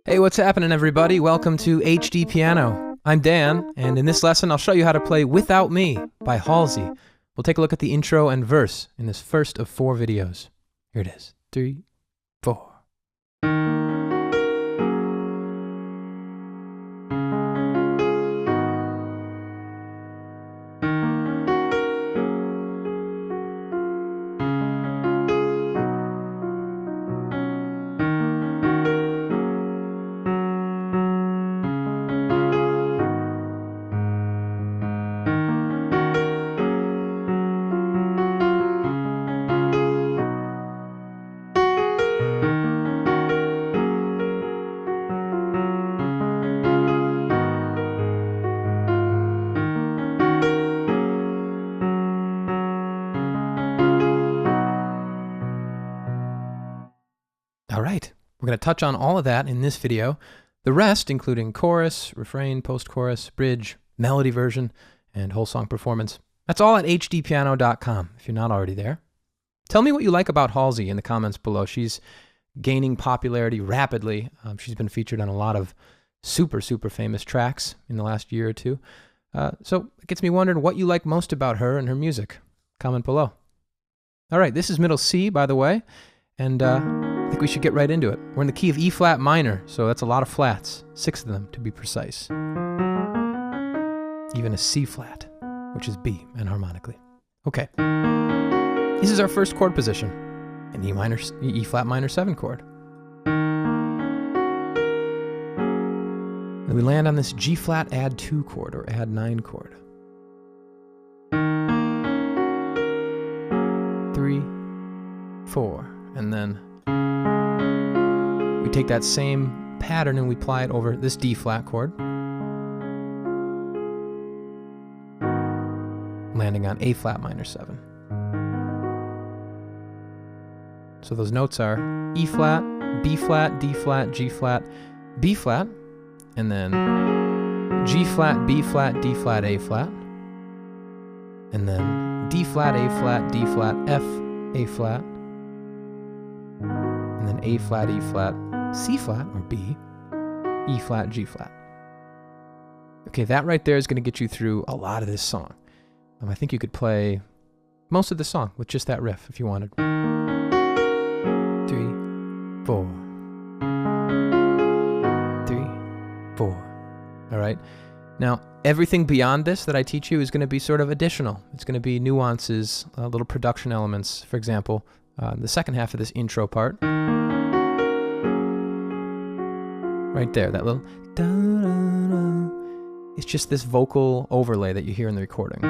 Hey, what's happening, everybody? Welcome to HDpiano. I'm Dan, and in this lesson I'll show you how to play Without Me by Halsey. We'll take a look at the intro and verse in this first of 4 videos. Here it is. 3, 4. All right, we're going to touch on all of that in this video. The rest, including chorus, refrain, post-chorus, bridge, melody version, and whole song performance, that's all at hdpiano.com if you're not already there. Tell me what you like about Halsey in the comments below. She's gaining popularity rapidly. She's been featured on a lot of super famous tracks in the last year or two. So it gets me wondering what you like most about her and her music. Comment below. All right, this is middle C, by the way, and I think we should get right into it. We're in the key of E flat minor, so that's a lot of flats, 6 of them to be precise. Even a C flat, which is B enharmonically. Okay, this is our first chord position, an E flat minor 7 chord. Then we land on this G flat add 2 chord, or add 9 chord. 3, 4, and then we take that same pattern and we apply it over this D flat chord, landing on A flat minor 7. So those notes are E flat, B flat, D flat, G flat, B flat, and then G flat, B flat, D flat, A flat, and then D flat, A flat, D flat, F, A flat, and then A flat, E flat, C flat, or B, E flat, G flat. Okay, that right there is going to get you through a lot of this song. I think you could play most of the song with just that riff if you wanted. 3, 4. 3, 4. All right. Now, everything beyond this that I teach you is going to be sort of additional. It's going to be nuances, little production elements. For example, the second half of this intro part. Right there, that little da-da-da. It's just this vocal overlay that you hear in the recording.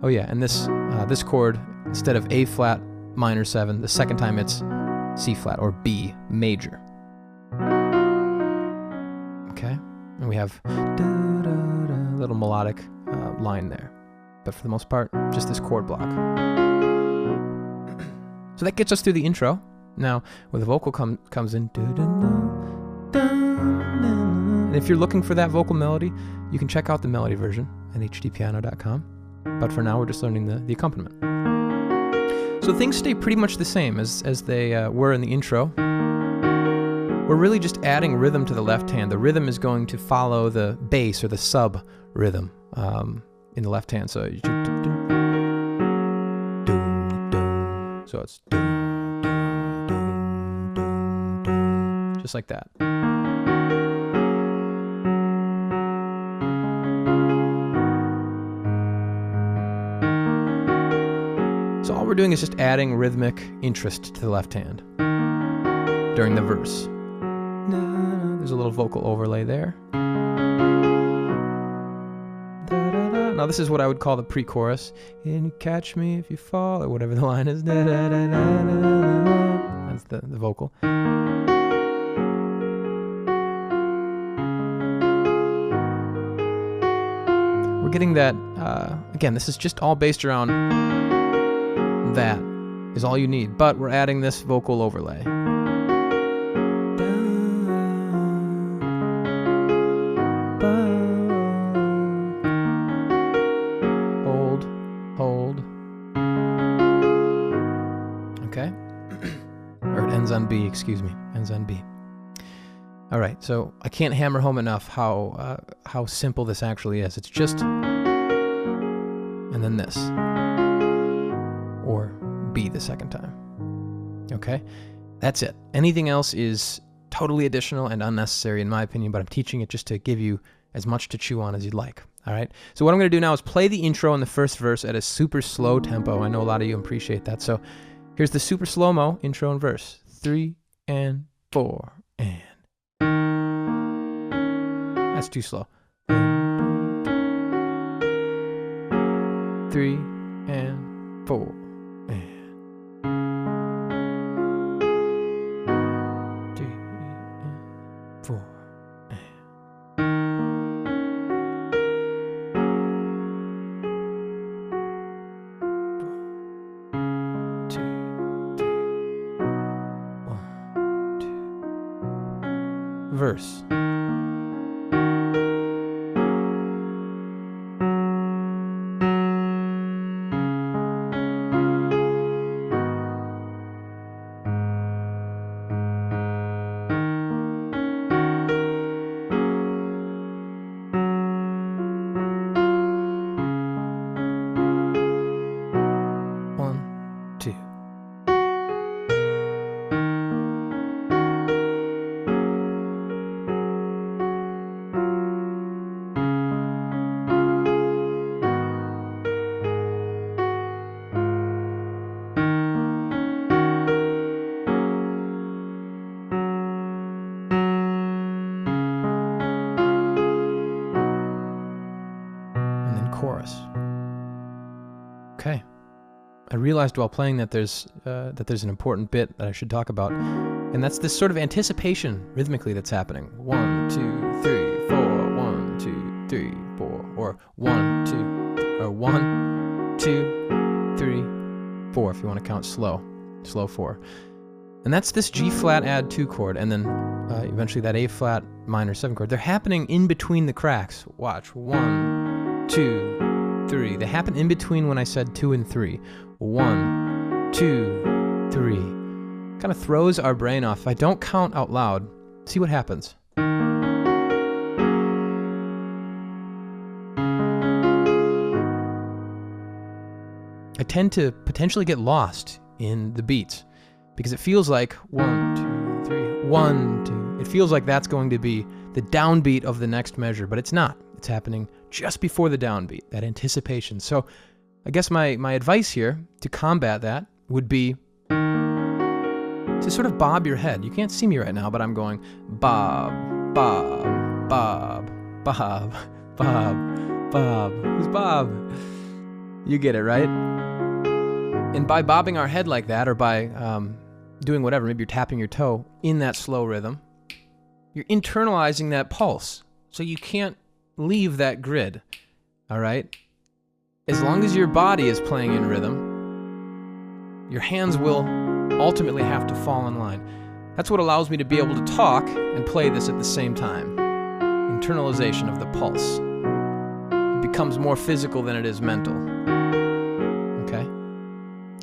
Oh yeah, and this chord, instead of A flat minor 7, the second time it's C flat, or B major. Okay, and we have a little melodic line there. But for the most part, just this chord block. So that gets us through the intro. Now, where the vocal comes in, and if you're looking for that vocal melody, you can check out the melody version at hdpiano.com. But for now, we're just learning the accompaniment. So things stay pretty much the same as they were in the intro. We're really just adding rhythm to the left hand. The rhythm is going to follow the bass or the sub rhythm in the left hand. So you so it's just like that. So all we're doing is just adding rhythmic interest to the left hand during the verse. There's a little vocal overlay there. Now this is what I would call the pre-chorus. And you catch me if you fall, or whatever the line is. That's the vocal. We're getting that, again, this is just all based around that is all you need, but we're adding this vocal overlay. Hold. ends on B, excuse me, ends on B. All right, so I can't hammer home enough how simple this actually is. It's just, and then this, or B the second time. Okay, that's it. Anything else is totally additional and unnecessary in my opinion, but I'm teaching it just to give you as much to chew on as you'd like. All right, so what I'm going to do now is play the intro in the first verse at a super slow tempo. I know a lot of you appreciate that. So here's the super slow-mo intro and verse. 3 and 4 and. That's too slow. 3 and 4 and 3 and 4 and 2, 3, 1, 2. Verse. Chorus. Okay. I realized while playing that there's an important bit that I should talk about, and that's this sort of anticipation rhythmically that's happening. 1, 2, 3, 4. 1, 2, 3, 4. Or 1, 2, or 1, 2, 3, 4. If you want to count slow 4. And that's this G flat add 2 chord, and then eventually that A flat minor 7 chord. They're happening in between the cracks. Watch. 1, 2, 3. They happen in between when I said 2 and 3. 1, 2, 3. Kind of throws our brain off. If I don't count out loud, see what happens. I tend to potentially get lost in the beats because it feels like 1, 2, 3, 1, 2. It feels like that's going to be the downbeat of the next measure, but it's not. It's happening just before the downbeat, that anticipation. So I guess my advice here to combat that would be to sort of bob your head. You can't see me right now, but I'm going bob, bob, bob, bob, bob, bob. Who's Bob? You get it, right? And by bobbing our head like that, or by doing whatever, maybe you're tapping your toe in that slow rhythm, you're internalizing that pulse. So you can't leave that grid, all right? As long as your body is playing in rhythm, your hands will ultimately have to fall in line. That's what allows me to be able to talk and play this at the same time. Internalization of the pulse. It becomes more physical than it is mental. Okay?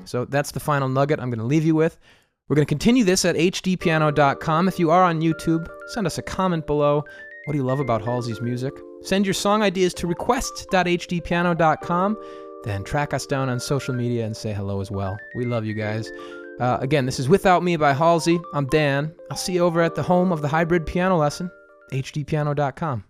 So that's the final nugget I'm going to leave you with. We're going to continue this at HDpiano.com. If you are on YouTube, send us a comment below. What do you love about Halsey's music? Send your song ideas to request.hdpiano.com. Then track us down on social media and say hello as well. We love you guys. Again, this is Without Me by Halsey. I'm Dan. I'll see you over at the home of the hybrid piano lesson, hdpiano.com.